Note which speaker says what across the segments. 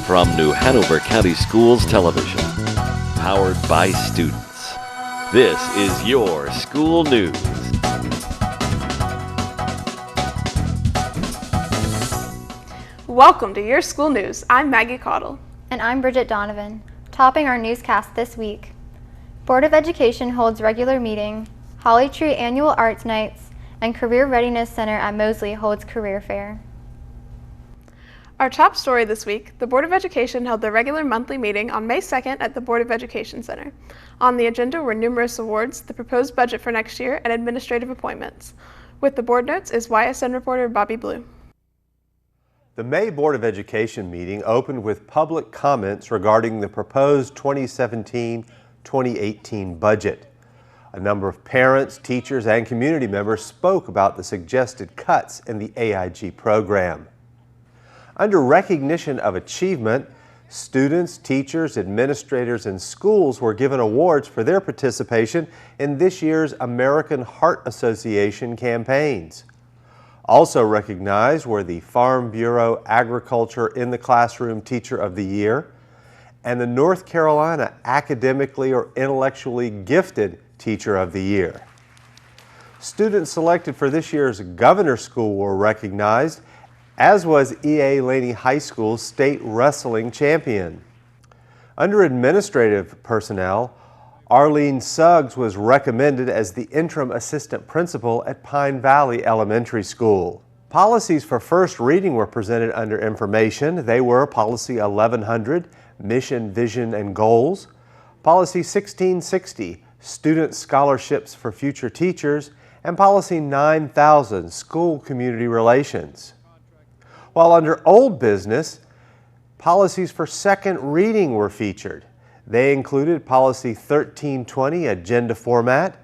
Speaker 1: from New Hanover County Schools Television, powered by students. This is your school news.
Speaker 2: Welcome to Your School News. I'm Maggie Caudle.
Speaker 3: And I'm Bridget Donovan. Topping our newscast this week, Board of Education holds regular meeting, Holly Tree Annual Arts Nights, and Career Readiness Center at Mosley holds career fair.
Speaker 2: Our top story this week, the Board of Education held their regular monthly meeting on May 2nd at the Board of Education Center. On the agenda were numerous awards, the proposed budget for next year, and administrative appointments. With the board notes is YSN reporter Bobby Blue.
Speaker 4: The May Board of Education meeting opened with public comments regarding the proposed 2017-2018 budget. A number of parents, teachers, and community members spoke about the suggested cuts in the AIG program. Under recognition of achievement, students, teachers, administrators, and schools were given awards for their participation in this year's American Heart Association campaigns. Also recognized were the Farm Bureau Agriculture in the Classroom Teacher of the Year and the North Carolina Academically or Intellectually Gifted Teacher of the Year. Students selected for this year's Governor School were recognized, as was E.A. Laney High School's state wrestling champion. Under administrative personnel, Arlene Suggs was recommended as the interim assistant principal at Pine Valley Elementary School. Policies for first reading were presented under information. They were Policy 1100, Mission, Vision, and Goals, Policy 1660, Student Scholarships for Future Teachers, and Policy 9000, School Community Relations. While under old business, policies for second reading were featured. They included Policy 1320, Agenda Format,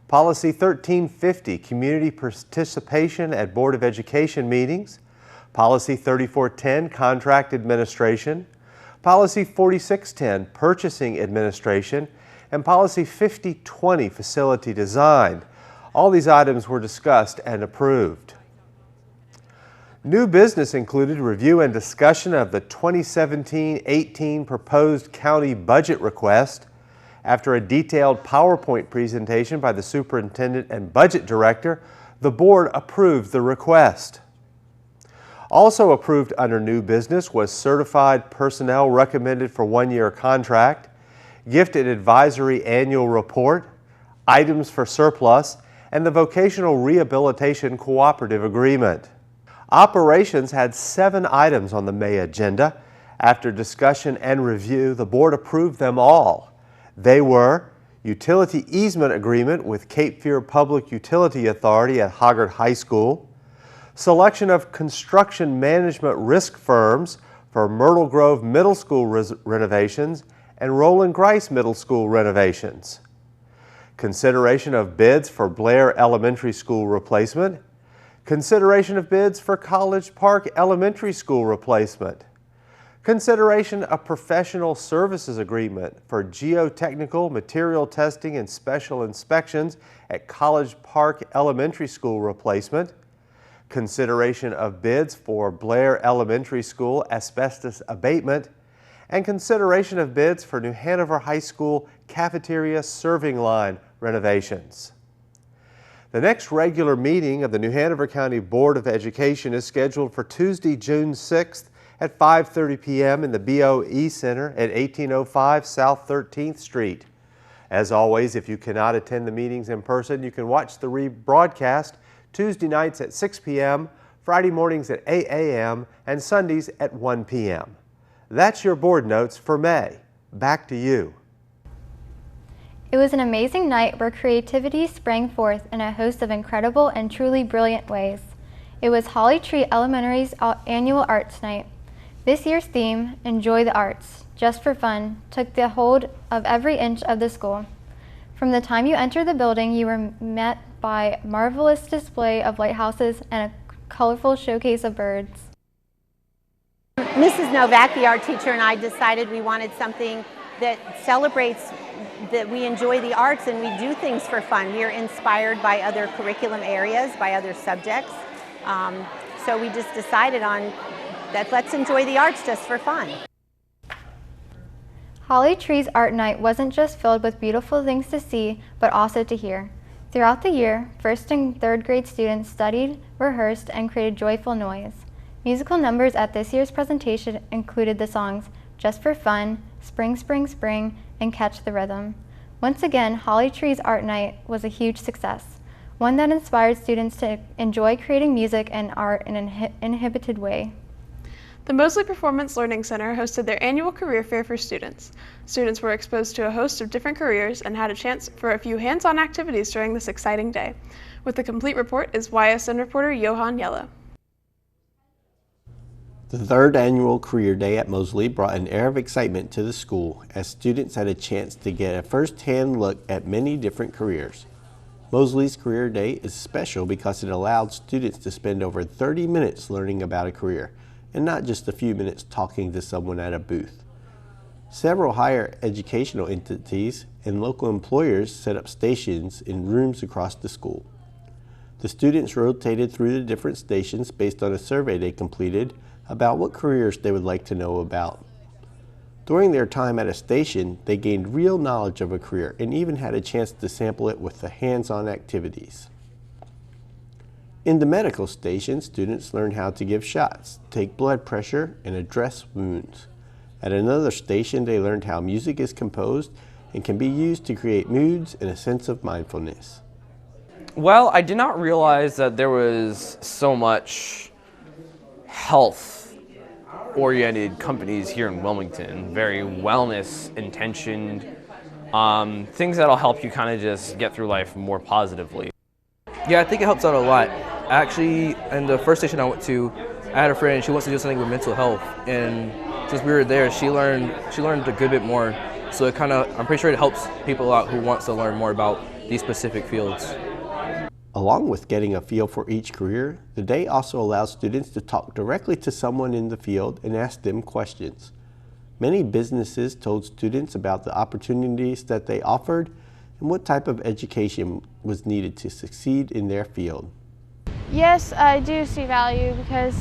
Speaker 4: Policy 1350, Community Participation at Board of Education Meetings, Policy 3410, Contract Administration, Policy 4610, Purchasing Administration, and Policy 5020, Facility Design. All these items were discussed and approved. New business included review and discussion of the 2017-18 proposed county budget request. After a detailed PowerPoint presentation by the superintendent and budget director, the board approved the request. Also approved under new business was certified personnel recommended for one-year contract, gifted advisory annual report, items for surplus, and the vocational rehabilitation cooperative agreement. Operations had 7 items on the May agenda. After discussion and review, the board approved them all. They were utility easement agreement with Cape Fear Public Utility Authority at Hoggard High School, selection of construction management risk firms for Myrtle Grove Middle School renovations and Roland Grice Middle School renovations, consideration of bids for Blair Elementary School replacement, consideration of bids for College Park Elementary School replacement, consideration of professional services agreement for geotechnical material testing and special inspections at College Park Elementary School replacement, consideration of bids for Blair Elementary School asbestos abatement, and consideration of bids for New Hanover High School cafeteria serving line renovations. The next regular meeting of the New Hanover County Board of Education is scheduled for Tuesday, June 6th at 5:30 p.m. in the BOE Center at 1805 South 13th Street. As always, if you cannot attend the meetings in person, you can watch the rebroadcast Tuesday nights at 6 p.m., Friday mornings at 8 a.m., and Sundays at 1 p.m. That's your board notes for May. Back to you.
Speaker 3: It was an amazing night where creativity sprang forth in a host of incredible and truly brilliant ways. It was Holly Tree Elementary's annual Arts Night. This year's theme, Enjoy the Arts, just for fun, took the hold of every inch of the school. From the time you entered the building, you were met by a marvelous display of lighthouses and a colorful showcase of birds.
Speaker 5: Mrs. Novak, the art teacher, and I decided we wanted something that celebrates that we enjoy the arts and we do things for fun. We are inspired by other curriculum areas, by other subjects. So we just decided on that let's enjoy the arts just for fun.
Speaker 3: Holly Tree's Art Night wasn't just filled with beautiful things to see, but also to hear. Throughout the year, 1st and 3rd grade students studied, rehearsed, and created joyful noise. Musical numbers at this year's presentation included the songs Just for Fun, Spring, Spring, Spring, and Catch the Rhythm. Once again, Holly Tree's Art Night was a huge success, one that inspired students to enjoy creating music and art in an uninhibited way.
Speaker 2: The Mosley Performance Learning Center hosted their annual career fair for students. Students were exposed to a host of different careers and had a chance for a few hands-on activities during this exciting day. With the complete report is YSN reporter Johan Yellow.
Speaker 6: The 3rd annual Career Day at Mosley brought an air of excitement to the school as students had a chance to get a first-hand look at many different careers. Mosley's Career Day is special because it allowed students to spend over 30 minutes learning about a career, and not just a few minutes talking to someone at a booth. Several higher educational entities and local employers set up stations in rooms across the school. The students rotated through the different stations based on a survey they completed about what careers they would like to know about. During their time at a station, they gained real knowledge of a career and even had a chance to sample it with the hands-on activities. In the medical station, students learned how to give shots, take blood pressure, and address wounds. At another station, they learned how music is composed and can be used to create moods and a sense of mindfulness.
Speaker 7: Well, I did not realize that there was so much health-oriented companies here in Wilmington, very wellness-intentioned, things that'll help you kind of just get through life more positively.
Speaker 8: Yeah, I think it helps out a lot. Actually, in the first station I went to, I had a friend, she wants to do something with mental health, and since we were there, she learned a good bit more. So it I'm pretty sure it helps people out who wants to learn more about these specific fields.
Speaker 6: Along with getting a feel for each career, the day also allows students to talk directly to someone in the field and ask them questions. Many businesses told students about the opportunities that they offered and what type of education was needed to succeed in their field.
Speaker 9: Yes, I do see value because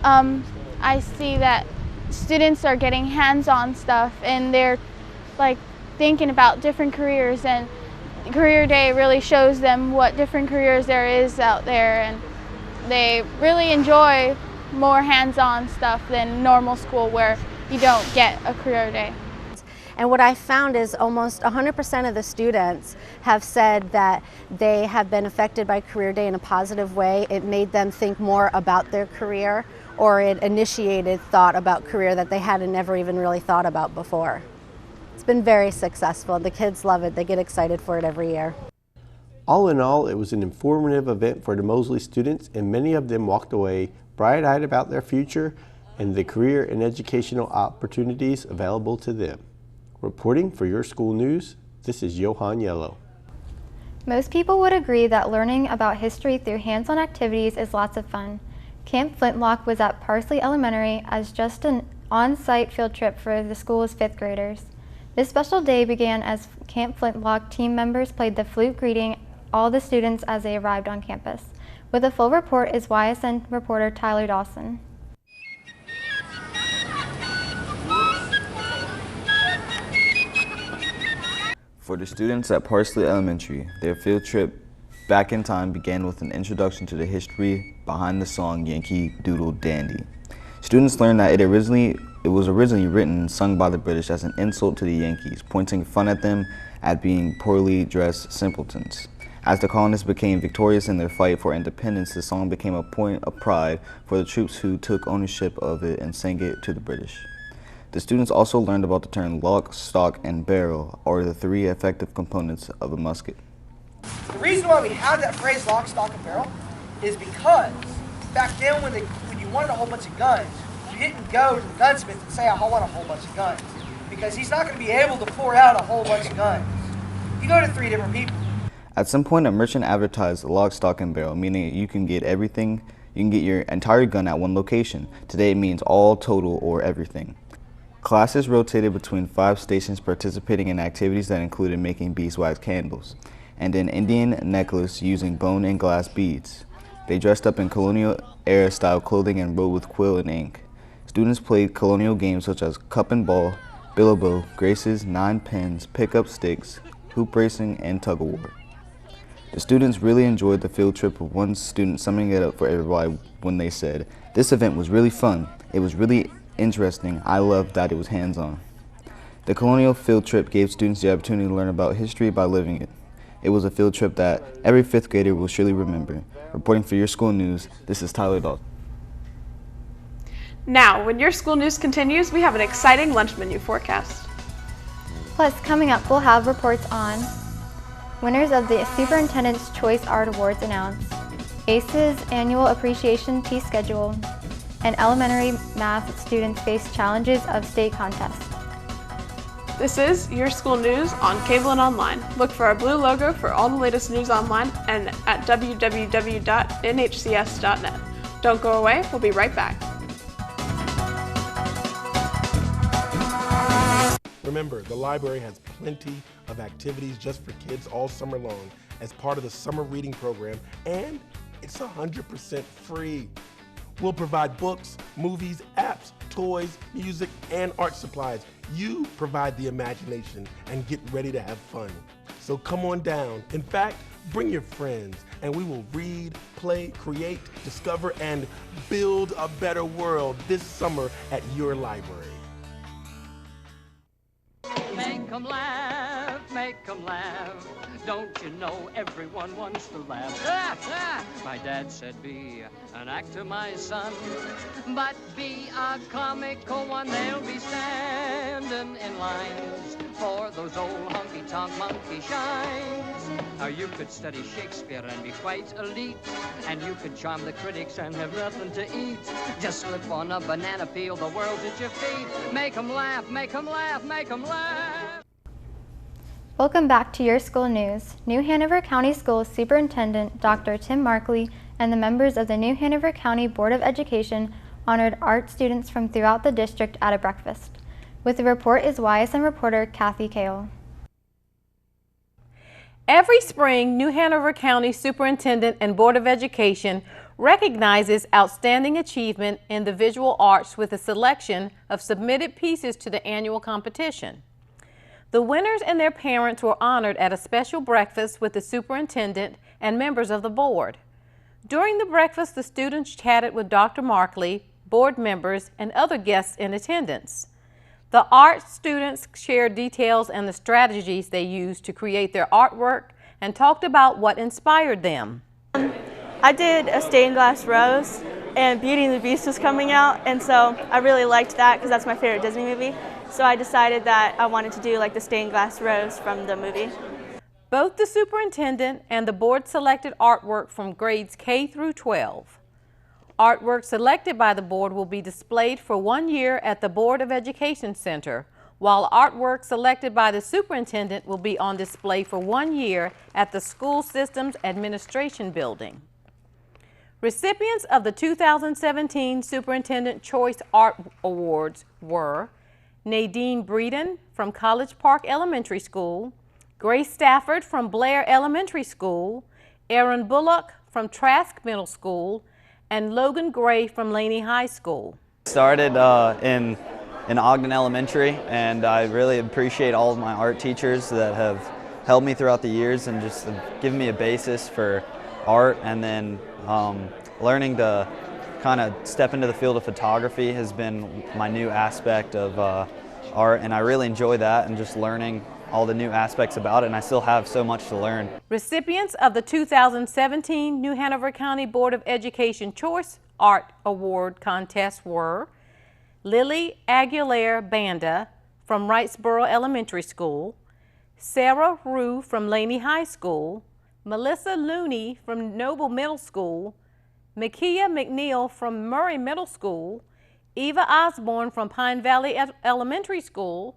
Speaker 9: I see that students are getting hands-on stuff and they're thinking about different careers, and Career Day really shows them what different careers there is out there, and they really enjoy more hands-on stuff than normal school where you don't get a Career Day.
Speaker 5: And what I found is almost 100% of the students have said that they have been affected by Career Day in a positive way. It made them think more about their career, or it initiated thought about career that they hadn't never even really thought about before. It's been very successful. The kids love it. They get excited for it every year.
Speaker 6: All in all, it was an informative event for the Mosley students, and many of them walked away bright-eyed about their future and the career and educational opportunities available to them. Reporting for Your School News, this is Johan Yellow.
Speaker 3: Most people would agree that learning about history through hands-on activities is lots of fun. Camp Flintlock was at Parsley Elementary as just an on-site field trip for the school's 5th graders. This special day began as Camp Flintlock team members played the flute greeting all the students as they arrived on campus. With a full report is YSN reporter Tyler Dawson.
Speaker 10: For the students at Parsley Elementary, their field trip back in time began with an introduction to the history behind the song Yankee Doodle Dandy. Students learned that it was originally written and sung by the British as an insult to the Yankees, pointing fun at them at being poorly dressed simpletons. As the colonists became victorious in their fight for independence, the song became a point of pride for the troops who took ownership of it and sang it to the British. The students also learned about the term lock, stock, and barrel, or the 3 effective components of a musket.
Speaker 11: The reason why we have that phrase lock, stock, and barrel is because back then when you wanted a whole bunch of guns, you didn't go to the gunsmith and say, I want a whole bunch of guns, because he's not going to be able to pour out a whole bunch of guns. You go to 3 different people.
Speaker 10: At some point, a merchant advertised lock, stock, and barrel, meaning you can get everything, you can get your entire gun at one location. Today it means all, total, or everything. Classes rotated between 5 stations participating in activities that included making beeswax candles and an Indian necklace using bone and glass beads. They dressed up in colonial-era style clothing and wrote with quill and ink. Students played colonial games such as cup and ball, Bilbo, Grace's 9 pins, pickup sticks, hoop racing, and tug-of-war. The students really enjoyed the field trip, with one student summing it up for everybody when they said, "This event was really fun. It was really interesting. I loved that it was hands-on." The Colonial field trip gave students the opportunity to learn about history by living it. It was a field trip that every 5th grader will surely remember. Reporting for Your School News, this is Tyler Dalton.
Speaker 2: Now, when Your School News continues, we have an exciting lunch menu forecast.
Speaker 3: Plus, coming up, we'll have reports on winners of the Superintendent's Choice Art Awards announced, ACE's annual appreciation piece schedule, and elementary math students face challenges of state contests.
Speaker 2: This is Your School News on cable and online. Look for our blue logo for all the latest news online and at www.nhcs.net. Don't go away, we'll be right back.
Speaker 12: Remember, the library has plenty of activities just for kids all summer long as part of the summer reading program, and it's 100% free. We'll provide books, movies, apps, toys, music, and art supplies. You provide the imagination and get ready to have fun. So come on down. In fact, bring your friends and we will read, play, create, discover, and build a better world this summer at your library.
Speaker 13: Make 'em laugh, make 'em laugh. Don't you know everyone wants to laugh? My dad said be an actor, my son, but be a comical one. They'll be standing in lines for those old honky-tonk monkey shines. Or you could study Shakespeare and be quite elite, and you could charm the critics and have nothing to eat. Just slip on a banana peel, the world's at your feet. Make 'em laugh, make 'em laugh, make 'em laugh.
Speaker 3: Welcome back to Your School News. New Hanover County Schools Superintendent Dr. Tim Markley and the members of the New Hanover County Board of Education honored art students from throughout the district at a breakfast. With the report is YSM reporter Kathy Kale.
Speaker 14: Every spring, New Hanover County Superintendent and Board of Education recognizes outstanding achievement in the visual arts with a selection of submitted pieces to the annual competition. The winners and their parents were honored at a special breakfast with the superintendent and members of the board. During the breakfast, the students chatted with Dr. Markley, board members, and other guests in attendance. The art students shared details and the strategies they used to create their artwork and talked about what inspired them.
Speaker 15: I did a stained glass rose, and Beauty and the Beast was coming out, and so I really liked that because that's my favorite Disney movie. So I decided that I wanted to do like the stained glass rose from the movie.
Speaker 14: Both the superintendent and the board selected artwork from grades K through 12. Artwork selected by the board will be displayed for 1 year at the Board of Education Center, while artwork selected by the superintendent will be on display for 1 year at the School Systems Administration Building. Recipients of the 2017 Superintendent Choice Art Awards were Nadine Breeden from College Park Elementary School, Grace Stafford from Blair Elementary School, Aaron Bullock from Trask Middle School, and Logan Gray from Laney High School.
Speaker 16: Started in Ogden Elementary, and I really appreciate all of my art teachers that have helped me throughout the years and just given me a basis for art, and then learning to kind of step into the field of photography has been my new aspect of art, and I really enjoy that and just learning all the new aspects about it, and I still have so much to learn.
Speaker 14: Recipients of the 2017 New Hanover County Board of Education Choice Art Award contest were Lily Aguilera Banda from Wrightsboro Elementary School, Sarah Rue from Laney High School, Melissa Looney from Noble Middle School, Makia McNeil from Murray Middle School, Eva Osborne from Pine Valley Elementary School,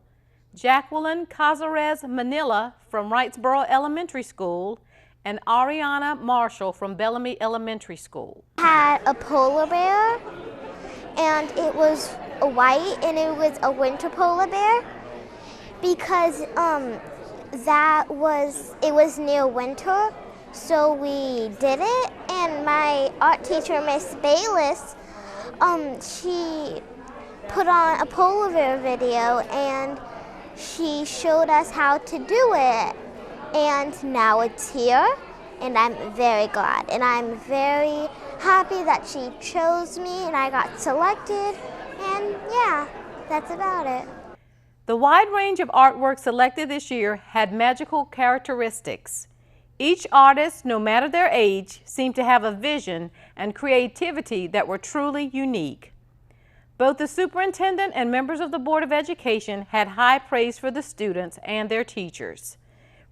Speaker 14: Jacqueline Cazares Manila from Wrightsboro Elementary School, and Ariana Marshall from Bellamy Elementary School.
Speaker 17: I had a polar bear, and it was white, and it was a winter polar bear because it was near winter, so we did it. And my art teacher, Miss Bayless, she put on a polar bear video, and she showed us how to do it. And now it's here, and I'm very glad. And I'm very happy that she chose me and I got selected. And yeah, that's about it.
Speaker 14: The wide range of artwork selected this year had magical characteristics. Each artist, no matter their age, seemed to have a vision and creativity that were truly unique. Both the superintendent and members of the Board of Education had high praise for the students and their teachers.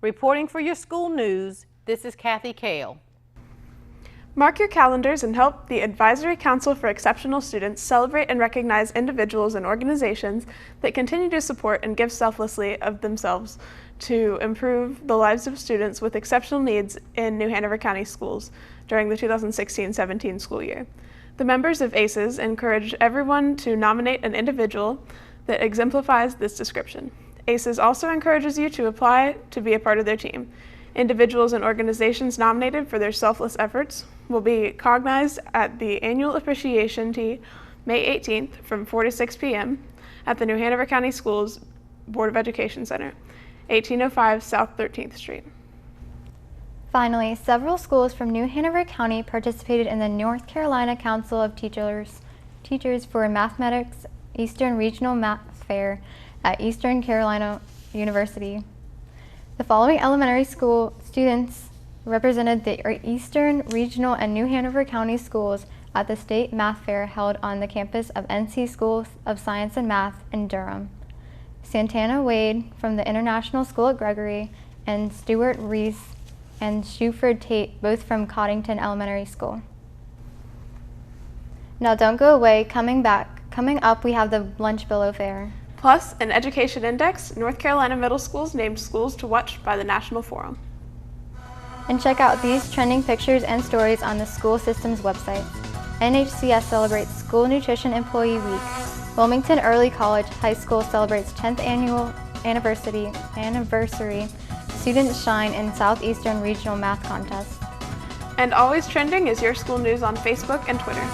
Speaker 14: Reporting for your school news, this is Kathy Kale.
Speaker 2: Mark your calendars and help the Advisory Council for Exceptional Students celebrate and recognize individuals and organizations that continue to support and give selflessly of themselves to improve the lives of students with exceptional needs in New Hanover County schools during the 2016-17 school year. The members of ACES encourage everyone to nominate an individual that exemplifies this description. ACES also encourages you to apply to be a part of their team. Individuals and organizations nominated for their selfless efforts will be cognized at the Annual Appreciation Tea, May 18th from 4 to 6 p.m. at the New Hanover County Schools Board of Education Center, 1805 South 13th Street.
Speaker 3: Finally, several schools from New Hanover County participated in the North Carolina Council of Teachers for Mathematics Eastern Regional Math Fair at Eastern Carolina University. The following elementary school students represented the Eastern, Regional, and New Hanover County schools at the State Math Fair held on the campus of NC School of Science and Math in Durham. Santana Wade from the International School at Gregory, and Stuart Reese and Shuford Tate, both from Coddington Elementary School. Now don't go away, coming up we have the Lunch Billow Fair.
Speaker 2: Plus, an education index, North Carolina middle schools named schools to watch by the National Forum.
Speaker 3: And check out these trending pictures and stories on the school system's website. NHCS celebrates School Nutrition Employee Week. Wilmington Early College High School celebrates 10th annual anniversary. Students shine in Southeastern Regional Math Contest.
Speaker 2: And always trending is your school news on Facebook and Twitter.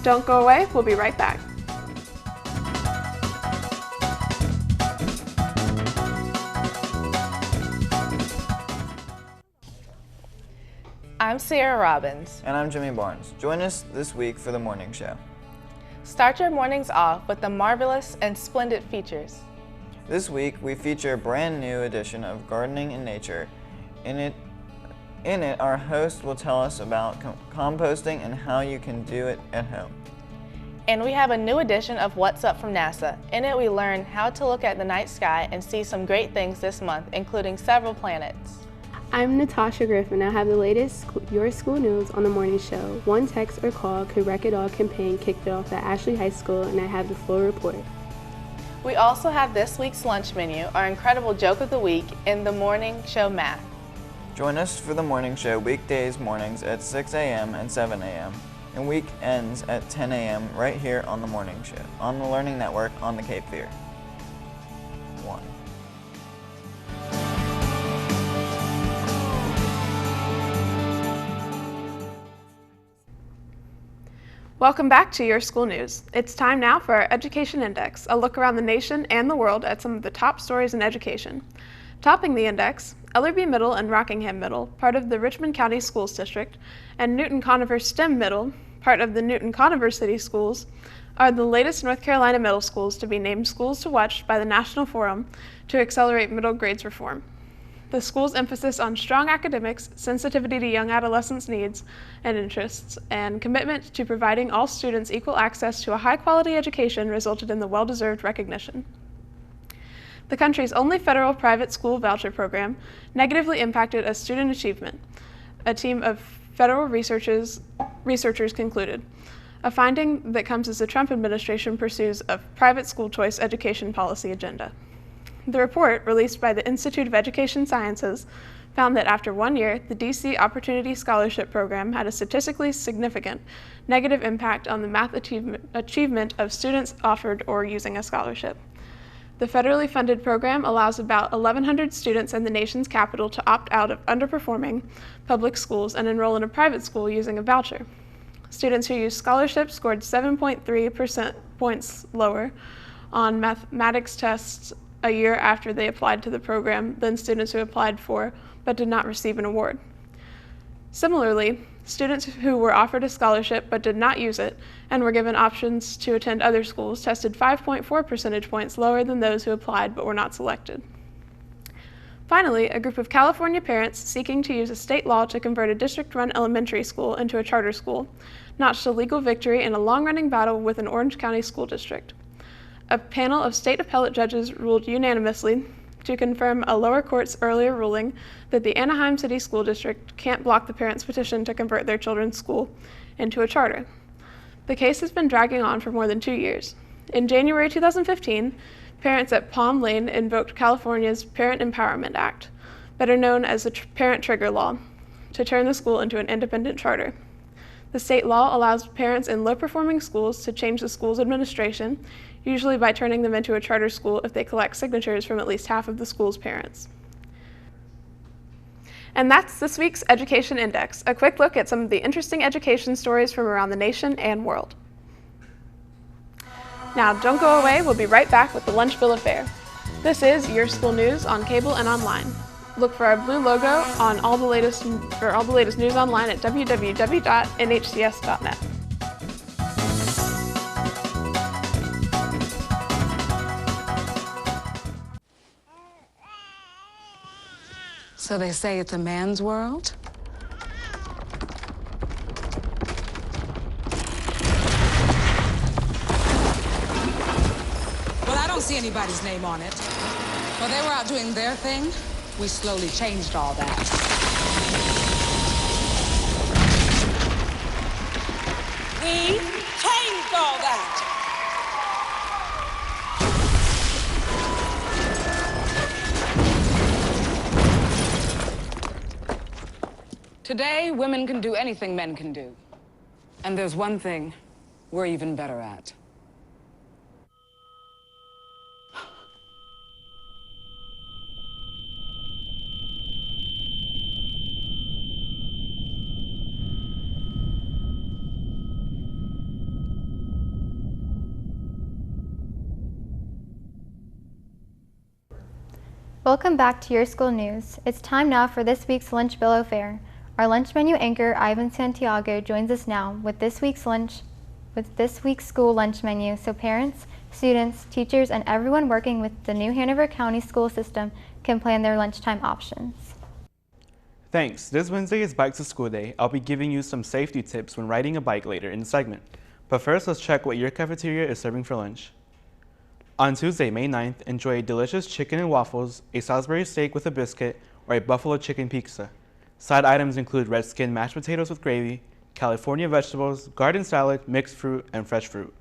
Speaker 2: Don't go away, we'll be right back.
Speaker 18: I'm Sierra Robbins.
Speaker 10: And I'm Jimmy Barnes. Join us this week for the morning show.
Speaker 18: Start your mornings off with the marvelous and splendid features.
Speaker 10: This week we feature a brand new edition of Gardening in Nature. In it, our host will tell us about composting and how you can do it at home.
Speaker 18: And we have a new edition of What's Up from NASA. In it we learn how to look at the night sky and see some great things this month, including several planets.
Speaker 19: I'm Natasha Griffin. I have the latest Your School News on the morning show. One text or call could wreck it all campaign kicked off at Ashley High School, and I have the full report.
Speaker 18: We also have this week's lunch menu, our incredible joke of the week, and the morning show math.
Speaker 10: Join us for the morning show weekdays mornings at 6 a.m. and 7 a.m. and weekends at 10 a.m. right here on the morning show on the Learning Network on the Cape Fear.
Speaker 2: Welcome back to Your School News. It's time now for our Education Index, a look around the nation and the world at some of the top stories in education. Topping the index, Ellerby Middle and Rockingham Middle, part of the Richmond County Schools District, and Newton Conover STEM Middle, part of the Newton Conover City Schools, are the latest North Carolina middle schools to be named schools to watch by the National Forum to accelerate middle grades reform. The school's emphasis on strong academics, sensitivity to young adolescents' needs and interests, and commitment to providing all students equal access to a high-quality education resulted in the well-deserved recognition. The country's only federal private school voucher program negatively impacted a student achievement, a team of federal researchers concluded, a finding that comes as the Trump administration pursues a private school choice education policy agenda. The report, released by the Institute of Education Sciences, found that after 1 year, the DC Opportunity Scholarship Program had a statistically significant negative impact on the math achievement of students offered or using a scholarship. The federally funded program allows about 1,100 students in the nation's capital to opt out of underperforming public schools and enroll in a private school using a voucher. Students who used scholarships scored 7.3% points lower on mathematics tests a year after they applied to the program than students who applied for but did not receive an award. Similarly, students who were offered a scholarship but did not use it and were given options to attend other schools tested 5.4 percentage points lower than those who applied but were not selected. Finally, a group of California parents seeking to use a state law to convert a district-run elementary school into a charter school notched a legal victory in a long-running battle with an Orange County school district. A panel of state appellate judges ruled unanimously to confirm a lower court's earlier ruling that the Anaheim City School District can't block the parents' petition to convert their children's school into a charter. The case has been dragging on for more than 2 years. In January 2015, parents at Palm Lane invoked California's Parent Empowerment Act, better known as the Parent Trigger Law, to turn the school into an independent charter. The state law allows parents in low-performing schools to change the school's administration, usually by turning them into a charter school if they collect signatures from at least half of the school's parents. And that's this week's Education Index, a quick look at some of the interesting education stories from around the nation and world. Now, don't go away, we'll be right back with the Lunch Bill Affair. This is your school news on cable and online. Look for our blue logo on all the latest news online at www.nhcs.net.
Speaker 20: So they say it's a man's world? Well, I don't see anybody's name on it. While they were out doing their thing, we slowly changed all that. We changed all that. Today, women can do anything men can do. And there's one thing we're even better at.
Speaker 3: Welcome back to Your School News. It's time now for this week's Lunch Bill Affair. Our lunch menu anchor, Ivan Santiago, joins us now with this week's school lunch menu, so parents, students, teachers, and everyone working with the New Hanover County school system can plan their lunchtime options.
Speaker 21: Thanks. This Wednesday is Bike to School Day. I'll be giving you some safety tips when riding a bike later in the segment. But first, let's check what your cafeteria is serving for lunch. On Tuesday, May 9th, enjoy a delicious chicken and waffles, a Salisbury steak with a biscuit, or a buffalo chicken pizza. Side items include red skin mashed potatoes with gravy, California vegetables, garden salad, mixed fruit, and fresh fruit.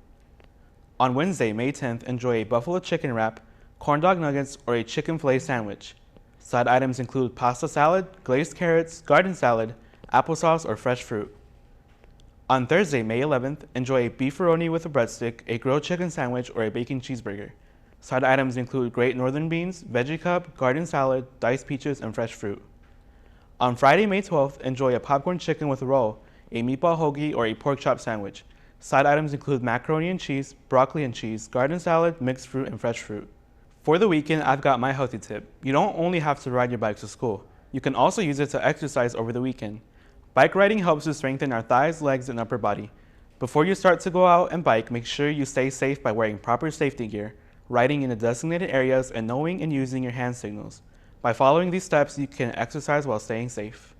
Speaker 21: On Wednesday, May 10th, enjoy a buffalo chicken wrap, corn dog nuggets, or a chicken filet sandwich. Side items include pasta salad, glazed carrots, garden salad, applesauce, or fresh fruit. On Thursday, May 11th, enjoy a beefaroni with a breadstick, a grilled chicken sandwich, or a bacon cheeseburger. Side items include great northern beans, veggie cup, garden salad, diced peaches, and fresh fruit. On Friday, May 12th, enjoy a popcorn chicken with a roll, a meatball hoagie, or a pork chop sandwich. Side items include macaroni and cheese, broccoli and cheese, garden salad, mixed fruit, and fresh fruit. For the weekend, I've got my healthy tip. You don't only have to ride your bike to school. You can also use it to exercise over the weekend. Bike riding helps to strengthen our thighs, legs, and upper body. Before you start to go out and bike, make sure you stay safe by wearing proper safety gear, riding in the designated areas, and knowing and using your hand signals. By following these steps, you can exercise while staying safe.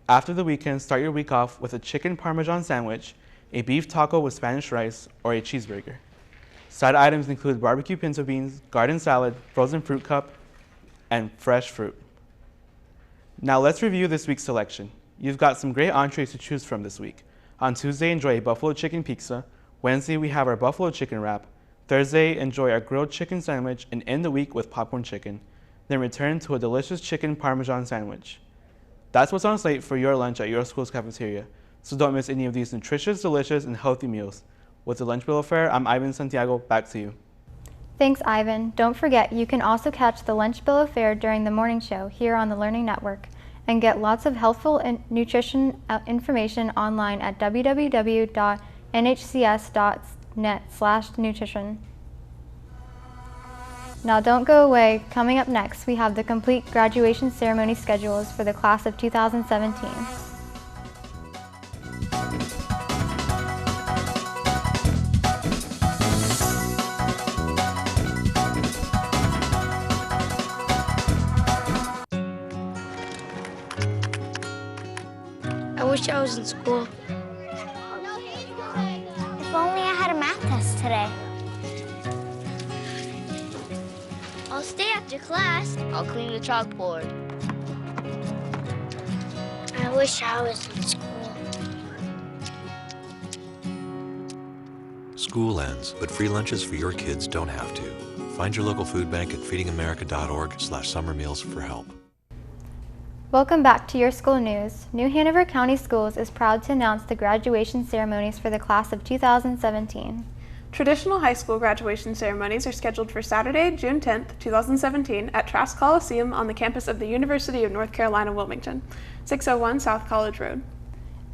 Speaker 21: After the weekend, start your week off with a chicken parmesan sandwich, a beef taco with Spanish rice, or a cheeseburger. Side items include barbecue pinto beans, garden salad, frozen fruit cup, and fresh fruit. Now let's review this week's selection. You've got some great entrees to choose from this week. On Tuesday, enjoy a buffalo chicken pizza. Wednesday, we have our buffalo chicken wrap. Thursday, enjoy our grilled chicken sandwich and end the week with popcorn chicken. Then return to a delicious chicken parmesan sandwich. That's what's on slate for your lunch at your school's cafeteria. So don't miss any of these nutritious, delicious, and healthy meals. With the Lunch Bill Affair, I'm Ivan Santiago. Back to you.
Speaker 3: Thanks, Ivan. Don't forget, you can also catch the Lunch Bill Affair during the morning show here on the Learning Network and get lots of helpful and nutrition information online at www.nhcs.net/nutrition. Now don't go away. Coming up next, we have the complete graduation ceremony schedules for the class of 2017.
Speaker 17: I wish I was in school. If only I had a math test today. I'll stay after class. I'll clean the chalkboard. I wish I was in school.
Speaker 1: School ends, but free lunches for your kids don't have to. Find your local food bank at feedingamerica.org/summer meals for help.
Speaker 3: Welcome back to Your School News. New Hanover County Schools is proud to announce the graduation ceremonies for the class of 2017.
Speaker 2: Traditional high school graduation ceremonies are scheduled for Saturday, June 10th, 2017 at Trask Coliseum on the campus of the University of North Carolina, Wilmington, 601 South College Road.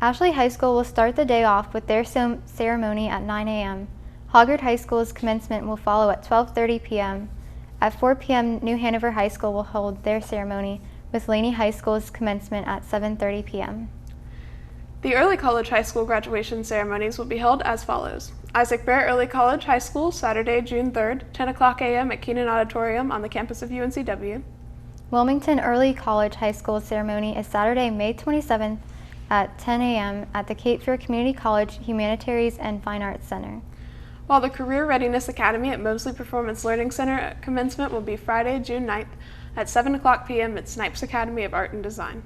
Speaker 3: Ashley High School will start the day off with their ceremony at 9 a.m. Hoggard High School's commencement will follow at 12:30 p.m. At 4 p.m., New Hanover High School will hold their ceremony, with Laney High School's commencement at 7:30 p.m.
Speaker 2: The early college high school graduation ceremonies will be held as follows. Isaac Bear Early College High School, Saturday, June 3rd, 10 o'clock a.m. at Keenan Auditorium on the campus of UNCW.
Speaker 3: Wilmington Early College High School ceremony is Saturday, May 27th at 10 a.m. at the Cape Fear Community College Humanities and Fine Arts Center.
Speaker 2: While the Career Readiness Academy at Mosley Performance Learning Center commencement will be Friday, June 9th at 7 o'clock p.m. at Snipes Academy of Art and Design.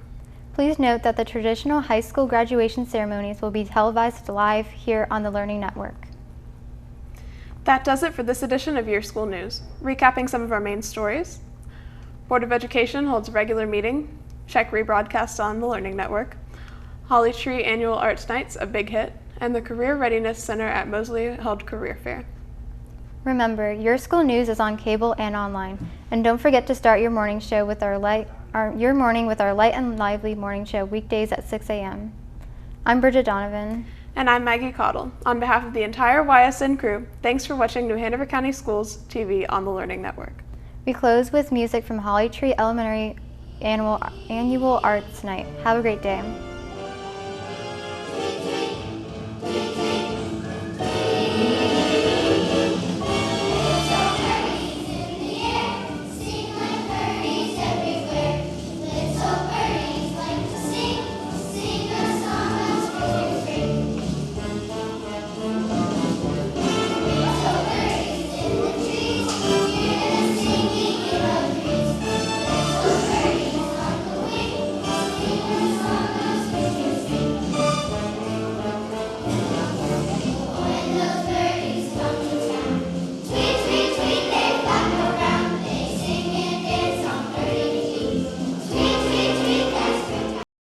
Speaker 3: Please note that the traditional high school graduation ceremonies will be televised live here on the Learning Network.
Speaker 2: That does it for this edition of Your School News. Recapping some of our main stories. Board of Education holds a regular meeting. Check rebroadcast on the Learning Network. Holly Tree Annual Arts Nights, a big hit. And the Career Readiness Center at Mosley held Career Fair.
Speaker 3: Remember, Your School News is on cable and online. And don't forget to start your morning show with our light and lively morning show weekdays at 6 a.m. I'm Bridget Donovan.
Speaker 2: And I'm Maggie Caudill. On behalf of the entire YSN crew, thanks for watching New Hanover County Schools TV on the Learning Network.
Speaker 3: We close with music from Holly Tree Elementary Annual Arts Night. Have a great day.